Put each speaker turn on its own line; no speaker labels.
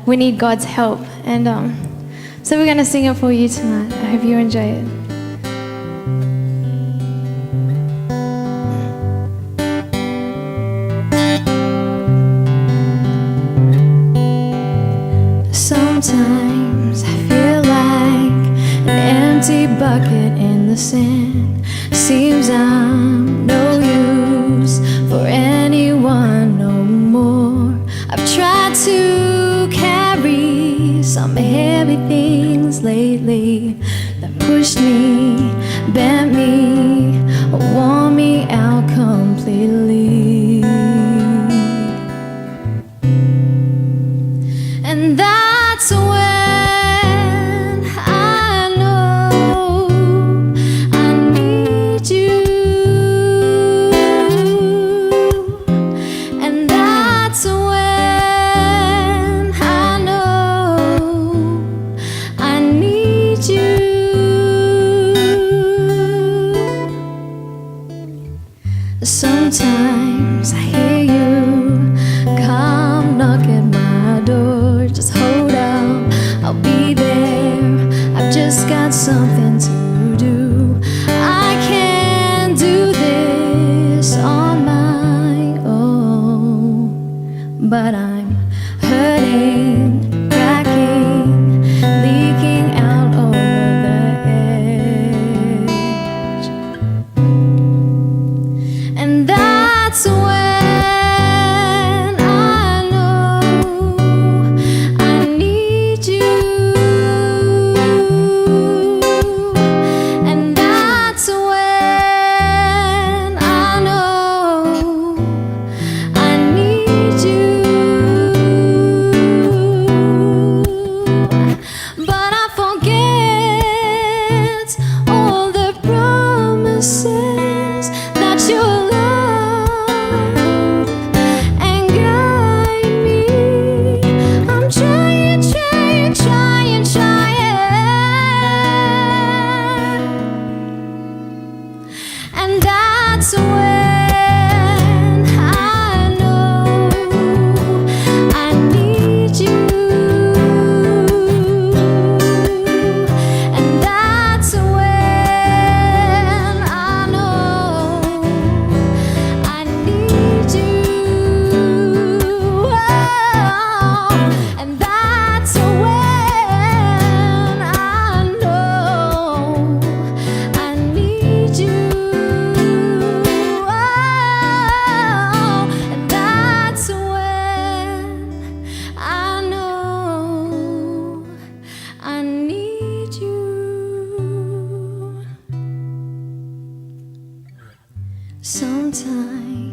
we need God's help. And so we're going to sing it for you tonight. I hope you enjoy it. Sometimes I feel like an empty bucket in the sand. Seems I'm no use for anyone no more. I've tried to carry some heavy things lately that pushed me, bent me, wore me out completely. And that's when I know I need you. And that's when I know I need you. Sometimes I hear you come knock at my door. Just hold up, I'll be there. I've just got something to do. I can't do this on my own, but I'm hurting, cracking, leaking out over the edge. And that's when that's when I know I need you. And that's when I know I need you. Oh, and that's when I know I need you. I need you. Sometimes